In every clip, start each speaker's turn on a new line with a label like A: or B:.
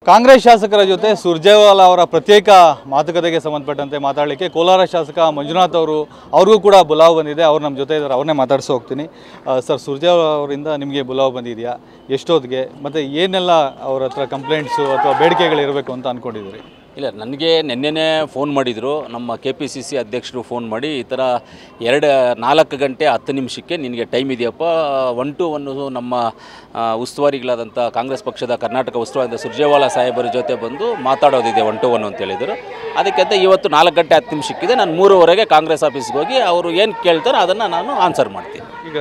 A: ಕಾಂಗ್ರೆಸ್ ಶಾಸಕರ ಜೊತೆ ಸುರ್ಜೇವಾಲಾ ಅವರ ಪ್ರತ್ಯೇಕ ಮಾತುಕತೆಗೆ ಸಂಬಂಧಪಟ್ಟಂತೆ ಮಾತಾಡಲಿಕ್ಕೆ ಕೋಲಾರ ಶಾಸಕ ಮಂಜುನಾಥ್ ಅವ್ರಿಗೂ ಕೂಡ ಬುಲಾವ್ ಬಂದಿದೆ. ಅವ್ರು ನಮ್ಮ ಜೊತೆ ಇದ್ದಾರೆ, ಅವ್ರನ್ನೇ ಮಾತಾಡ್ಸೋ ಹೋಗ್ತೀನಿ. ಸರ್, ಸುರ್ಜೇವಾಲಾ ಅವರಿಂದ ನಿಮಗೆ ಬುಲಾವ್ ಬಂದಿದೆಯಾ? ಎಷ್ಟೊತ್ತಿಗೆ? ಮತ್ತು ಏನೆಲ್ಲ ಅವ್ರ ಹತ್ರ ಕಂಪ್ಲೇಂಟ್ಸು ಅಥವಾ ಬೇಡಿಕೆಗಳಿರಬೇಕು ಅಂತ ಅಂದ್ಕೊಂಡಿದ್ದೀರಿ?
B: ಇಲ್ಲ, ನನಗೆ ನಿನ್ನೆನೇ ಫೋನ್ ಮಾಡಿದರು. ನಮ್ಮ KPCC ಅಧ್ಯಕ್ಷರು ಫೋನ್ ಮಾಡಿ, ಈ ಥರ 4 ಗಂಟೆ 10 ನಿಮಿಷಕ್ಕೆ ನಿನಗೆ ಟೈಮ್ ಇದೆಯಪ್ಪ, 1 to 1 ನಮ್ಮ ಉಸ್ತುವಾರಿಗಳಾದಂಥ ಕಾಂಗ್ರೆಸ್ ಪಕ್ಷದ ಕರ್ನಾಟಕ ಉಸ್ತುವಾರಿ ಸುರ್ಜೇವಾಲಾ ಸಾಹೇಬರ ಜೊತೆ ಬಂದು ಮಾತಾಡೋದಿದೆ 1 to 1 ಅಂತ ಹೇಳಿದರು. ಅದಕ್ಕಿಂತ ಇವತ್ತು 4 ಗಂಟೆ 10 ನಿಮಿಷಕ್ಕಿದೆ. ನಾನು 3:15ಗೆ ಕಾಂಗ್ರೆಸ್ ಆಫೀಸ್ಗೆ ಹೋಗಿ ಅವರು ಏನು ಕೇಳ್ತಾರೋ ಅದನ್ನು ನಾನು ಆನ್ಸರ್ ಮಾಡ್ತೀನಿ.
A: ಈಗ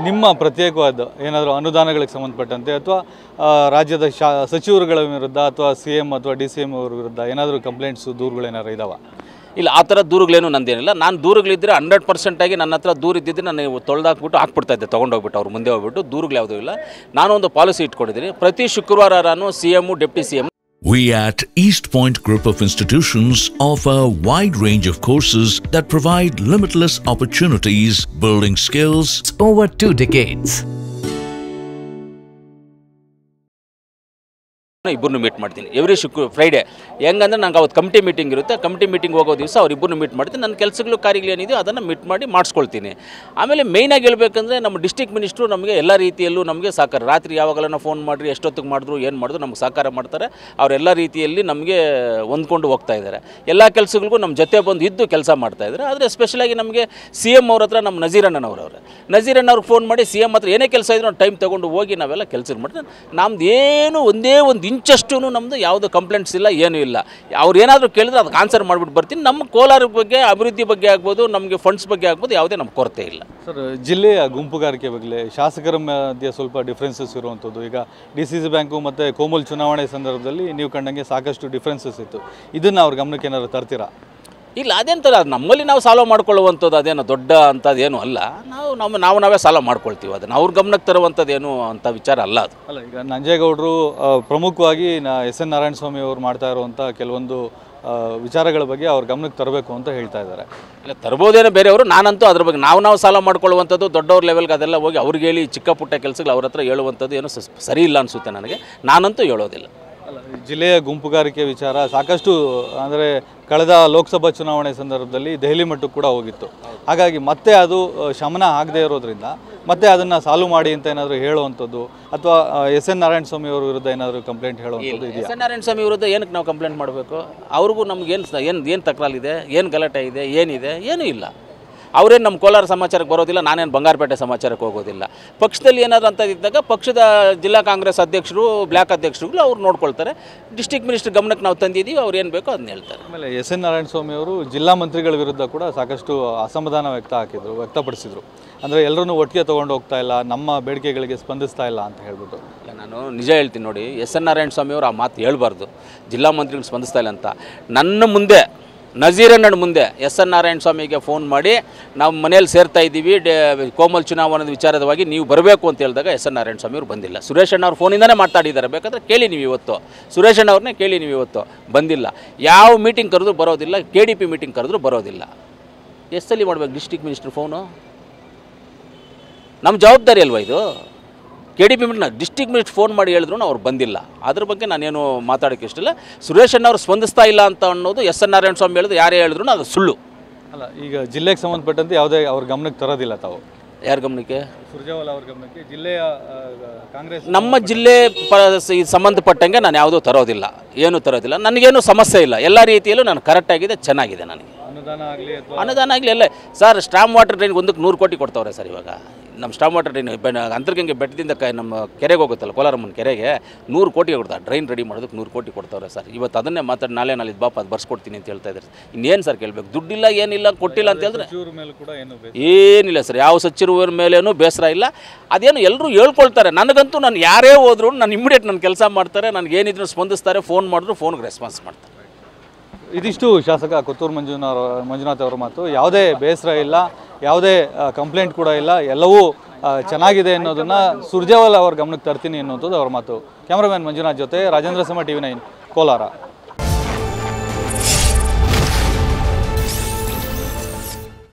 A: ನಿಮ್ಮ ಪ್ರತ್ಯೇಕವಾದ ಏನಾದರೂ ಅನುದಾನಗಳಿಗೆ ಸಂಬಂಧಪಟ್ಟಂತೆ ಅಥವಾ ರಾಜ್ಯದ ಸಚಿವರುಗಳ ವಿರುದ್ಧ ಅಥವಾ CM ಅಥವಾ DCM ಅವರ ವಿರುದ್ಧ ಏನಾದರೂ ಕಂಪ್ಲೇಂಟ್ಸು, ದೂರುಗಳೇನಾದ್ರು ಇದಾವೆ?
B: ಇಲ್ಲ, ಆ ಥರ ದೂರುಗಳೇನು ನಂದೇನಿಲ್ಲ. ನಾನು ದೂರುಗಳಿದ್ದರೆ 100% ನನ್ನ ಹತ್ರ ದೂರು ಇದ್ದಿದ್ದರೆ ನಾನು ತೊಳೆದಾಕ್ಬಿಟ್ಟು ಹಾಕ್ಬಿಡ್ತಾಯಿದ್ದೆ, ತೊಗೊಂಡೋಗ್ಬಿಟ್ಟು ಅವ್ರು ಮುಂದೆ ಹೋಗ್ಬಿಟ್ಟು. ದೂರುಗಳು ಯಾವುದೂ ಇಲ್ಲ. ನಾನೊಂದು ಪಾಲಿಸಿ ಇಟ್ಕೊಂಡಿದ್ದೀನಿ, ಪ್ರತಿ ಶುಕ್ರವಾರ ನಾನು CM, deputy CM.
C: We at East Point Group of Institutions offer a wide range of courses that provide limitless opportunities, building skills
D: over 2 decades.
B: ಇಬ್ಬರನ್ನು ಮೀಟ್ ಮಾಡ್ತೀನಿ ಎವ್ರಿ ಫ್ರೈಡೇ. ಹೆಂಗಂದ್ರೆ ನಂಗೆ ಅವತ್ತು ಕಮಿಟಿ ಮೀಟಿಂಗ್ ಇರುತ್ತೆ. ಕಮಿಟಿ ಮೀಟಿಂಗ್ ಹೋಗೋ ದಿವಸ ಅವ್ರಿಬ್ಬರನ್ನು meet ಮಾಡ್ತೀನಿ. ನನ್ನ ಕೆಲಸಗಳು ಕಾರ್ಯಗಳೇನಿದೆಯೋ ಅದನ್ನು ಮೀಟ್ ಮಾಡಿ ಮಾಡಿಸ್ಕೊಳ್ತೀನಿ. ಆಮೇಲೆ ಮೇಯ್ನಾಗಿ ಹೇಳ್ಬೇಕಂದ್ರೆ ನಮ್ಮ ಡಿಸ್ಟ್ರಿಕ್ಟ್ ಮಿನಿಸ್ಟ್ರು ನಮಗೆ ಎಲ್ಲ ರೀತಿಯಲ್ಲೂ ನಮಗೆ ಸಹಕಾರ. ರಾತ್ರಿ ಯಾವಾಗಲೂ ಫೋನ್ ಮಾಡಿರಿ, ಎಷ್ಟೊತ್ತಿಗೆ ಮಾಡಿದ್ರು, ಏನು ಮಾಡಿದ್ರು ನಮ್ಗೆ ಸಹಕಾರ ಮಾಡ್ತಾರೆ. ಅವರೆಲ್ಲ ರೀತಿಯಲ್ಲಿ ನಮಗೆ ಹೊಂದ್ಕೊಂಡು ಹೋಗ್ತಾ ಇದ್ದಾರೆ. ಎಲ್ಲ ಕೆಲಸಗಳಿಗೂ ನಮ್ಮ ಜೊತೆ ಬಂದು ಇದ್ದು ಕೆಲಸ ಮಾಡ್ತಾಯಿದ್ದಾರೆ. ಆದರೆ ಎಸ್ಪೆಷಲಾಗಿ ನಮಗೆ CM ಅವ್ರ ಹತ್ರ ನಮ್ಮ ನಜೀರಣ್ಣನವ್ರವ್ರೆ. ನಜೀರಣ್ಣವ್ರಿಗೆ ಫೋನ್ ಮಾಡಿ CM ಹತ್ರ ಏನೇ ಕೆಲಸ ಇದ್ರೂ ನಾವು ಟೈಮ್ ತೊಗೊಂಡು ಹೋಗಿ ನಾವೆಲ್ಲ ಕೆಲಸ ಮಾಡ್ತೀವಿ. ನಮ್ದು ಏನು ಒಂದೇ ಒಂದು ಇಂಚಷ್ಟು ನಮ್ಮದು ಯಾವುದೋ ಕಂಪ್ಲೇಂಟ್ಸ್ ಇಲ್ಲ, ಏನೂ ಇಲ್ಲ. ಅವ್ರು ಏನಾದರೂ ಕೇಳಿದ್ರೆ ಅದಕ್ಕೆ ಆನ್ಸರ್ ಮಾಡಿಬಿಟ್ಟು ಬರ್ತೀನಿ. ನಮ್ಮ ಕೋಲಾರ ಬಗ್ಗೆ, ಅಭಿವೃದ್ಧಿ ಬಗ್ಗೆ ಆಗ್ಬೋದು, ನಮಗೆ ಫಂಡ್ಸ್ ಬಗ್ಗೆ ಆಗ್ಬೋದು, ಯಾವುದೇ ನಮ್ಗೆ ಕೊರತೆ ಇಲ್ಲ.
A: ಸರ್, ಜಿಲ್ಲೆಯ ಗುಂಪುಗಾರಿಕೆ ಬಗ್ಗೆ ಶಾಸಕರ ಮಧ್ಯೆ ಸ್ವಲ್ಪ ಡಿಫ್ರೆನ್ಸಸ್ ಇರುವಂಥದ್ದು. ಈಗ DCC ಬ್ಯಾಂಕು ಮತ್ತು ಕೋಮಲ್ ಚುನಾವಣೆ ಸಂದರ್ಭದಲ್ಲಿ ನೀವು ಕಂಡಂಗೆ ಸಾಕಷ್ಟು ಡಿಫ್ರೆನ್ಸಸ್ ಇತ್ತು. ಇದನ್ನು ಅವ್ರ ಗಮನಕ್ಕೆ ಏನಾದ್ರು ತರ್ತೀರಾ?
B: ಇಲ್ಲ, ಅದೇಂತರ ನಮ್ಮಲ್ಲಿ ನಾವು ಸಾಲ್ವ್ ಮಾಡ್ಕೊಳ್ಳುವಂಥದ್ದು ಅದೇನು ದೊಡ್ಡ ಅಂಥದ್ದೇನು ಅಲ್ಲ. ನಾವೇ ಸಾಲ್ವ್ ಮಾಡ್ಕೊಳ್ತೀವಿ. ಅದನ್ನು ಅವ್ರ ಗಮನಕ್ಕೆ ತರುವಂಥದ್ದೇನು ಅಂಥ ವಿಚಾರ ಅಲ್ಲ ಅದು.
A: ಅಲ್ಲ, ಈಗ ನಂಜೇಗೌಡರು ಪ್ರಮುಖವಾಗಿ SN ನಾರಾಯಣಸ್ವಾಮಿ ಅವರು ಮಾಡ್ತಾ ಇರುವಂಥ ಕೆಲವೊಂದು ವಿಚಾರಗಳ ಬಗ್ಗೆ ಅವ್ರ ಗಮನಕ್ಕೆ ತರಬೇಕು ಅಂತ ಹೇಳ್ತಾ ಇದ್ದಾರೆ.
B: ಇಲ್ಲ, ತರ್ಬೋದೇನೋ ಬೇರೆಯವರು. ನಾನಂತೂ ಅದ್ರ ಬಗ್ಗೆ ನಾವು ಸಾಲ್ವ್ ಮಾಡ್ಕೊಳ್ಳುವಂಥದ್ದು ದೊಡ್ಡವ್ರ ಲೆವೆಲ್ಗೆ ಅದೆಲ್ಲ ಹೋಗಿ ಅವ್ರಿಗೆ ಹೇಳಿ ಚಿಕ್ಕ ಪುಟ್ಟ ಕೆಲಸಗಳು ಅವ್ರ ಹತ್ರ ಹೇಳುವಂಥದ್ದು ಏನೋ ಸರಿ ಇಲ್ಲ ಅನಿಸುತ್ತೆ ನನಗೆ. ನಾನಂತೂ ಹೇಳೋದಿಲ್ಲ.
A: ಅಲ್ಲ, ಜಿಲ್ಲೆಯ ಗುಂಪುಗಾರಿಕೆ ವಿಚಾರ ಸಾಕಷ್ಟು ಅಂದರೆ ಕಳೆದ ಲೋಕಸಭಾ ಚುನಾವಣೆ ಸಂದರ್ಭದಲ್ಲಿ ದೆಹಲಿ ಮಟ್ಟಕ್ಕೆ ಕೂಡ ಹೋಗಿತ್ತು. ಹಾಗಾಗಿ ಮತ್ತೆ ಅದು ಶಮನ ಆಗದೆ ಇರೋದ್ರಿಂದ ಮತ್ತೆ ಅದನ್ನು ಸಾಲ್ವ್ ಮಾಡಿ ಅಂತ ಏನಾದರೂ ಹೇಳುವಂಥದ್ದು ಅಥವಾ SN ನಾರಾಯಣಸ್ವಾಮಿ ಅವ್ರ ವಿರುದ್ಧ ಏನಾದರೂ ಕಂಪ್ಲೇಂಟ್ ಹೇಳುವಂಥದ್ದು ಇದೆಯಾ?
B: SN ನಾರಾಯಣಸ್ವಾಮಿ ವಿರುದ್ಧ ಏನಕ್ಕೆ ನಾವು ಕಂಪ್ಲೇಂಟ್ ಮಾಡಬೇಕು? ಅವ್ರಿಗೂ ನಮಗೇನು ತಕರಾರಿದೆ, ಏನು ಗಲಾಟೆ ಇದೆ, ಏನಿದೆ? ಏನೂ ಇಲ್ಲ. ಅವರೇನು ನಮ್ಮ ಕೋಲಾರ ಸಮಾಚಾರಕ್ಕೆ ಬರೋದಿಲ್ಲ, ನಾನೇನು ಬಂಗಾರಪೇಟೆ ಸಮಾಚಾರಕ್ಕೆ ಹೋಗೋದಿಲ್ಲ. ಪಕ್ಷದಲ್ಲಿ ಏನಾದರೂ ಅಂತ ಇದ್ದಾಗ ಪಕ್ಷದ ಜಿಲ್ಲಾ ಕಾಂಗ್ರೆಸ್ ಅಧ್ಯಕ್ಷರು, ಬ್ಲಾಕ್ ಅಧ್ಯಕ್ಷರುಗಳು ಅವ್ರು ನೋಡ್ಕೊಳ್ತಾರೆ. ಡಿಸ್ಟ್ರಿಕ್ಟ್ ಮಿನಿಸ್ಟರ್ ಗಮನಕ್ಕೆ ನಾವು ತಂದಿದ್ದೀವಿ, ಅವ್ರು ಏನು ಬೇಕೋ ಅದನ್ನ ಹೇಳ್ತಾರೆ.
A: ಆಮೇಲೆ SN ನಾರಾಯಣಸ್ವಾಮಿ ಅವರು ಜಿಲ್ಲಾ ಮಂತ್ರಿಗಳ ವಿರುದ್ಧ ಕೂಡ ಸಾಕಷ್ಟು ಅಸಮಾಧಾನ ವ್ಯಕ್ತಪಡಿಸಿದರು. ಅಂದರೆ ಎಲ್ಲರೂ ಒಟ್ಟಿಗೆ ತೊಗೊಂಡು ಹೋಗ್ತಾ ಇಲ್ಲ, ನಮ್ಮ ಬೇಡಿಕೆಗಳಿಗೆ ಸ್ಪಂದಿಸ್ತಾ ಇಲ್ಲ ಅಂತ ಹೇಳ್ಬಿಟ್ಟು.
B: ಇಲ್ಲ, ನಾನು ನಿಜ ಹೇಳ್ತೀನಿ ನೋಡಿ, SN ನಾರಾಯಣಸ್ವಾಮಿ ಅವರು ಆ ಮಾತು ಹೇಳ್ಬಾರ್ದು, ಜಿಲ್ಲಾ ಮಂತ್ರಿಗಳು ಸ್ಪಂದಿಸ್ತಾ ಇಲ್ಲ ಅಂತ. ನನ್ನ ಮುಂದೆ ನಜೀರಣ್ಣನ ಮುಂದೆ SN ನಾರಾಯಣಸ್ವಾಮಿಗೆ ಫೋನ್ ಮಾಡಿ ನಾವು ಮನೇಲಿ ಸೇರ್ತಾ ಇದ್ದೀವಿ, ಕೋಮಲ್ ಚುನಾವಣೆ ವಿಚಾರವಾಗಿ ನೀವು ಬರಬೇಕು ಅಂತ ಹೇಳಿದಾಗ SN ನಾರಾಯಣಸ್ವಾಮಿ ಅವರು ಬಂದಿಲ್ಲ. ಸುರೇಶ್ ಅಣ್ಣ ಅವ್ರ ಫೋನಿಂದನೇ ಮಾತಾಡಿದ್ದಾರೆ. ಬೇಕಾದರೆ ಕೇಳಿ ನೀವು ಇವತ್ತು, ಸುರೇಶ್ ಅಣ್ಣ ಅವ್ರನ್ನೇ ಕೇಳಿ ನೀವು ಇವತ್ತು. ಬಂದಿಲ್ಲ. ಯಾವ ಮೀಟಿಂಗ್ ಕರೆದ್ರೂ ಬರೋದಿಲ್ಲ, KDP ಮೀಟಿಂಗ್ ಕರೆದ್ರೂ ಬರೋದಿಲ್ಲ. ಎಷ್ಟಲ್ಲಿ ಮಾಡಬೇಕು ಡಿಸ್ಟ್ರಿಕ್ಟ್ ಮಿನಿಸ್ಟರ್ ಫೋನು? ನಮ್ಮ ಜವಾಬ್ದಾರಿ ಅಲ್ವಾ ಇದು? KDP meeting district minister phone ಮಾಡಿ ಹೇಳಿದ್ರು ಅವ್ರು ಬಂದಿಲ್ಲ. ಅದ್ರ ಬಗ್ಗೆ ನಾನೇನು ಮಾತಾಡೋಕ್ಕೆ ಇಷ್ಟಿಲ್ಲ. ಸುರೇಶ್ ಅಣ್ಣ ಅವ್ರು ಸ್ಪಂದಿಸ್ತಾ ಇಲ್ಲ ಅಂತ ಅನ್ನೋದು SN ನಾರಾಯಣಸ್ವಾಮಿ ಹೇಳಿದ್ರು, ಯಾರೇ ಹೇಳಿದ್ರು ಅದು ಸುಳ್ಳು.
A: ಅಲ್ಲ, ಈಗ ಜಿಲ್ಲೆಗೆ ಸಂಬಂಧಪಟ್ಟಂತೆ ಯಾವುದೇ ಅವ್ರ ಗಮನಕ್ಕೆ ತರೋದಿಲ್ಲ ತಾವು?
B: ಯಾರ ಗಮನಕ್ಕೆ?
A: ಸುರ್ಜೇವಾಲಾ ಅವ್ರ ಗಮನಕ್ಕೆ ಜಿಲ್ಲೆಯ ಕಾಂಗ್ರೆಸ್
B: ನಮ್ಮ ಜಿಲ್ಲೆ ಸಂಬಂಧಪಟ್ಟಂಗೆ ನಾನು ಯಾವುದೂ ತರೋದಿಲ್ಲ, ಏನೂ ತರೋದಿಲ್ಲ. ನನಗೇನು ಸಮಸ್ಯೆ ಇಲ್ಲ. ಎಲ್ಲ ರೀತಿಯಲ್ಲೂ ನಾನು ಕರೆಕ್ಟಾಗಿದೆ, ಚೆನ್ನಾಗಿದೆ. ನನಗೆ ಅನುದಾನ ಆಗಲಿ ಎಲ್ಲ. ಸರ್, ಸ್ಟಾಮ್ ವಾಟರ್ ಡ್ರೈನ್ಗೆ 100 ಕೋಟಿ ಕೊಡ್ತಾವ್ರೆ ಸರ್. ಇವಾಗ ನಮ್ಮ ಸ್ಟಾಮ್ ವಾಟರ್ ಡ್ರೈನ್ ಅಂತರ್ಗಂಗೆ ಬೆಟ್ಟದಿಂದ ನಮ್ಮ ಕೆರೆಗೆ ಹೋಗುತ್ತಲ್ಲ, ಕೋಲಾರಮ್ಮನ ಕೆರೆಗೆ 100 ಕೋಟಿ ಕೊಡ್ತಾರೆ. ಡ್ರೈನ್ ರೆಡಿ ಮಾಡೋದಕ್ಕೆ 100 ಕೋಟಿ ಕೊಡ್ತಾವ್ರೆ ಸರ್. ಇವತ್ತು ಅದನ್ನೇ ಮಾತಾಡಿ ನಾಳೆ ಬಾಪ ಅದು ಬರ್ಸ್ಕೊಡ್ತೀನಿ ಅಂತ ಹೇಳ್ತಾ ಇದ್ದಾರೆ. ಇನ್ನೇನು ಸರ್ ಕೇಳಬೇಕು? ದುಡ್ಡಿಲ್ಲ, ಏನಿಲ್ಲ, ಕೊಟ್ಟಿಲ್ಲ ಅಂತ ಹೇಳಿದ್ರೆ ಏನಿಲ್ಲ ಸರ್. ಯಾವ ಸಚಿವರ ಮೇಲೇನೂ ಬೇಸರ ಇಲ್ಲ. ಅದೇನು ಎಲ್ಲರೂ ಹೇಳ್ಕೊಳ್ತಾರೆ. ನನಗಂತೂ ನಾನು ಯಾರೇ ಹೋದ್ರು ನಾನು ಇಮಿಡಿಯೇಟ್ ನನ್ನ ಕೆಲಸ ಮಾಡ್ತಾರೆ. ನನಗೇನಿದ್ರು ಸ್ಪಂದಿಸ್ತಾರೆ. ಫೋನ್ ಮಾಡಿದ್ರು ಫೋನ್ಗೆ ರೆಸ್ಪಾನ್ಸ್ ಮಾಡ್ತಾರೆ.
A: ಇದಿಷ್ಟು ಶಾಸಕ ಕೊತ್ತೂರು ಮಂಜುನಾಥ್ ಅವರ ಮಾತು. ಯಾವುದೇ ಬೇಸರ ಇಲ್ಲ, ಯಾವುದೇ ಕಂಪ್ಲೇಂಟ್ ಕೂಡ ಇಲ್ಲ, ಎಲ್ಲವೂ ಚೆನ್ನಾಗಿದೆ ಅನ್ನೋದನ್ನು ಸುರ್ಜೇವಾಲಾ ಅವ್ರ ಗಮನಕ್ಕೆ ತರ್ತೀನಿ ಅನ್ನೋಂಥದ್ದು ಅವ್ರ ಮಾತು. ಕ್ಯಾಮ್ರಾಮನ್ ಮಂಜುನಾಥ್ ಜೊತೆ ರಾಜೇಂದ್ರ ಸಮ TV9 ಕೋಲಾರ.